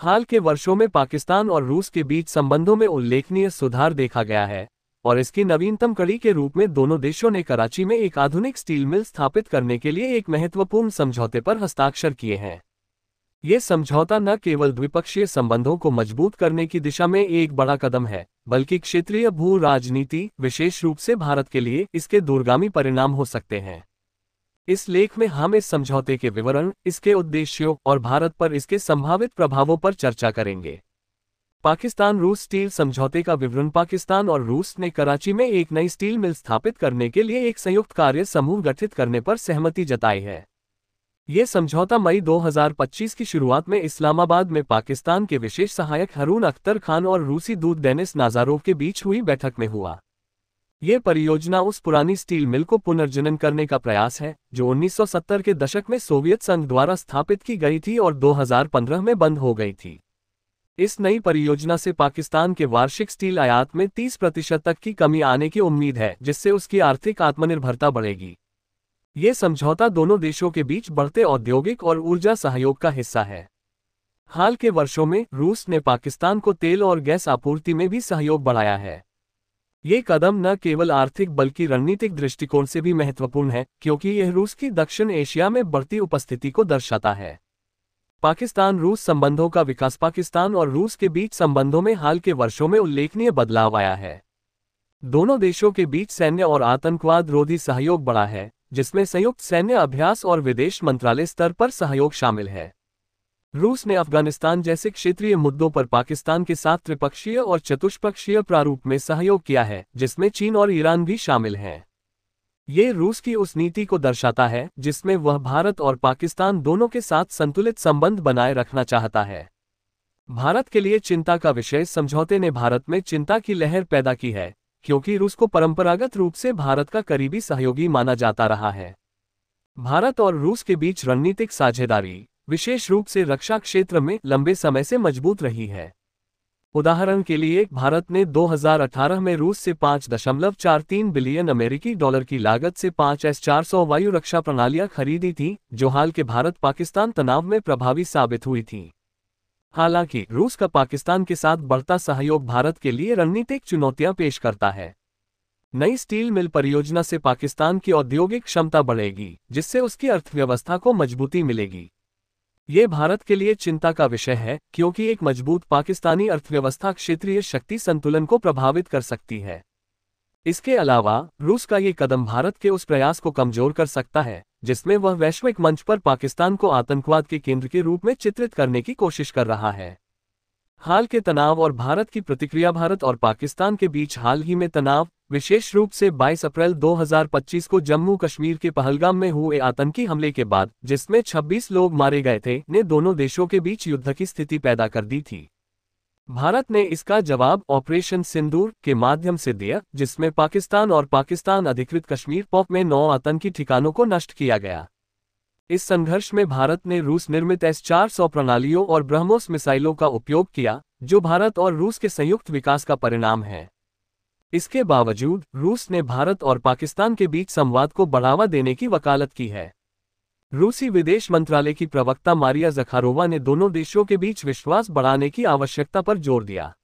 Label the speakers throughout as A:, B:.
A: हाल के वर्षों में पाकिस्तान और रूस के बीच संबंधों में उल्लेखनीय सुधार देखा गया है और इसकी नवीनतम कड़ी के रूप में दोनों देशों ने कराची में एक आधुनिक स्टील मिल स्थापित करने के लिए एक महत्वपूर्ण समझौते पर हस्ताक्षर किए हैं। ये समझौता न केवल द्विपक्षीय संबंधों को मजबूत करने की दिशा में एक बड़ा कदम है, बल्कि क्षेत्रीय भू राजनीति, विशेष रूप से भारत के लिए इसके दूरगामी परिणाम हो सकते हैं। इस लेख में हम इस समझौते के विवरण, इसके उद्देश्यों और भारत पर इसके संभावित प्रभावों पर चर्चा करेंगे। पाकिस्तान रूस स्टील समझौते का विवरण। पाकिस्तान और रूस ने कराची में एक नई स्टील मिल स्थापित करने के लिए एक संयुक्त कार्य समूह गठित करने पर सहमति जताई है। ये समझौता मई 2025 की शुरुआत में इस्लामाबाद में पाकिस्तान के विशेष सहायक हरून अख्तर खान और रूसी दूत डेनिस नाजारोव के बीच हुई बैठक में हुआ। ये परियोजना उस पुरानी स्टील मिल को पुनर्जनन करने का प्रयास है जो 1970 के दशक में सोवियत संघ द्वारा स्थापित की गई थी और 2015 में बंद हो गई थी। इस नई परियोजना से पाकिस्तान के वार्षिक स्टील आयात में 30% तक की कमी आने की उम्मीद है, जिससे उसकी आर्थिक आत्मनिर्भरता बढ़ेगी। ये समझौता दोनों देशों के बीच बढ़ते औद्योगिक और ऊर्जा सहयोग का हिस्सा है। हाल के वर्षों में रूस ने पाकिस्तान को तेल और गैस आपूर्ति में भी सहयोग बढ़ाया है। ये कदम न केवल आर्थिक बल्कि रणनीतिक दृष्टिकोण से भी महत्वपूर्ण है, क्योंकि यह रूस की दक्षिण एशिया में बढ़ती उपस्थिति को दर्शाता है। पाकिस्तान रूस संबंधों का विकास। पाकिस्तान और रूस के बीच संबंधों में हाल के वर्षों में उल्लेखनीय बदलाव आया है। दोनों देशों के बीच सैन्य और आतंकवाद रोधी सहयोग बढ़ा है, जिसमें संयुक्त सैन्य अभ्यास और विदेश मंत्रालय स्तर पर सहयोग शामिल है। रूस ने अफगानिस्तान जैसे क्षेत्रीय मुद्दों पर पाकिस्तान के साथ त्रिपक्षीय और चतुष्पक्षीय प्रारूप में सहयोग किया है, जिसमें चीन और ईरान भी शामिल हैं। ये रूस की उस नीति को दर्शाता है जिसमें वह भारत और पाकिस्तान दोनों के साथ संतुलित संबंध बनाए रखना चाहता है। भारत के लिए चिंता का विषय। समझौते ने भारत में चिंता की लहर पैदा की है, क्योंकि रूस को परंपरागत रूप से भारत का करीबी सहयोगी माना जाता रहा है। भारत और रूस के बीच रणनीतिक साझेदारी, विशेष रूप से रक्षा क्षेत्र में, लंबे समय से मजबूत रही है। उदाहरण के लिए, भारत ने 2018 में रूस से 5.43 बिलियन अमेरिकी डॉलर की लागत से 5 S-400 वायु रक्षा प्रणालियां खरीदी थी, जो हाल के भारत-पाकिस्तान तनाव में प्रभावी साबित हुई थी। हालांकि रूस का पाकिस्तान के साथ बढ़ता सहयोग भारत के लिए रणनीतिक चुनौतियां पेश करता है। नई स्टील मिल परियोजना से पाकिस्तान की औद्योगिक क्षमता बढ़ेगी, जिससे उसकी अर्थव्यवस्था को मजबूती मिलेगी। ये भारत के लिए चिंता का विषय है, क्योंकि एक मजबूत पाकिस्तानी अर्थव्यवस्था क्षेत्रीय शक्ति संतुलन को प्रभावित कर सकती है। इसके अलावा रूस का ये कदम भारत के उस प्रयास को कमजोर कर सकता है जिसमें वह वैश्विक मंच पर पाकिस्तान को आतंकवाद के केंद्र के रूप में चित्रित करने की कोशिश कर रहा है। हाल के तनाव और भारत की प्रतिक्रिया। भारत और पाकिस्तान के बीच हाल ही में तनाव, विशेष रूप से 22 अप्रैल 2025 को जम्मू कश्मीर के पहलगाम में हुए आतंकी हमले के बाद, जिसमें 26 लोग मारे गए थे, ने दोनों देशों के बीच युद्ध की स्थिति पैदा कर दी थी। भारत ने इसका जवाब ऑपरेशन सिंदूर के माध्यम से दिया, जिसमें पाकिस्तान और पाकिस्तान अधिकृत कश्मीर पॉक में 9 आतंकी ठिकानों को नष्ट किया गया। इस संघर्ष में भारत ने रूस निर्मित S-400 प्रणालियों और ब्रह्मोस मिसाइलों का उपयोग किया, जो भारत और रूस के संयुक्त विकास का परिणाम है। इसके बावजूद रूस ने भारत और पाकिस्तान के बीच संवाद को बढ़ावा देने की वकालत की है। रूसी विदेश मंत्रालय की प्रवक्ता मारिया ज़खारोवा ने दोनों देशों के बीच विश्वास बढ़ाने की आवश्यकता पर जोर दिया।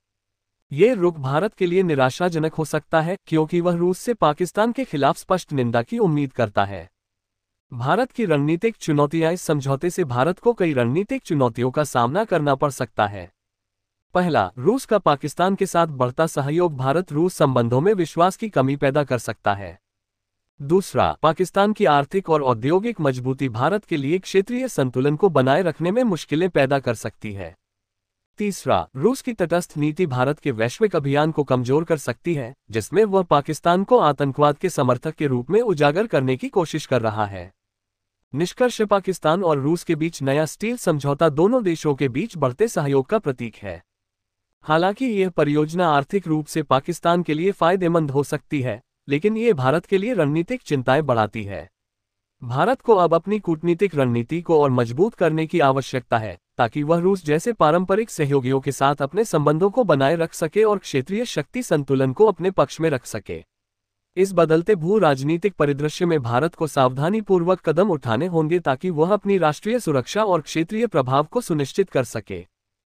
A: ये रुख भारत के लिए निराशाजनक हो सकता है, क्योंकि वह रूस से पाकिस्तान के खिलाफ स्पष्ट निंदा की उम्मीद करता है। भारत की रणनीतिक चुनौतियां। इस समझौते से भारत को कई रणनीतिक चुनौतियों का सामना करना पड़ सकता है। पहला, रूस का पाकिस्तान के साथ बढ़ता सहयोग भारत रूस संबंधों में विश्वास की कमी पैदा कर सकता है। दूसरा, पाकिस्तान की आर्थिक और औद्योगिक मजबूती भारत के लिए क्षेत्रीय संतुलन को बनाए रखने में मुश्किलें पैदा कर सकती है। तीसरा, रूस की तटस्थ नीति भारत के वैश्विक अभियान को कमजोर कर सकती है, जिसमें वह पाकिस्तान को आतंकवाद के समर्थक के रूप में उजागर करने की कोशिश कर रहा है। निष्कर्ष, पाकिस्तान और रूस के बीच नया स्टील समझौता दोनों देशों के बीच बढ़ते सहयोग का प्रतीक है। हालांकि यह परियोजना आर्थिक रूप से पाकिस्तान के लिए फायदेमंद हो सकती है, लेकिन ये भारत के लिए रणनीतिक चिंताएं बढ़ाती है। भारत को अब अपनी कूटनीतिक रणनीति को और मजबूत करने की आवश्यकता है, ताकि वह रूस जैसे पारंपरिक सहयोगियों के साथ अपने संबंधों को बनाए रख सके और क्षेत्रीय शक्ति संतुलन को अपने पक्ष में रख सके। इस बदलते भू राजनीतिक परिदृश्य में भारत को सावधानीपूर्वक कदम उठाने होंगे ताकि वह अपनी राष्ट्रीय सुरक्षा और क्षेत्रीय प्रभाव को सुनिश्चित कर सके।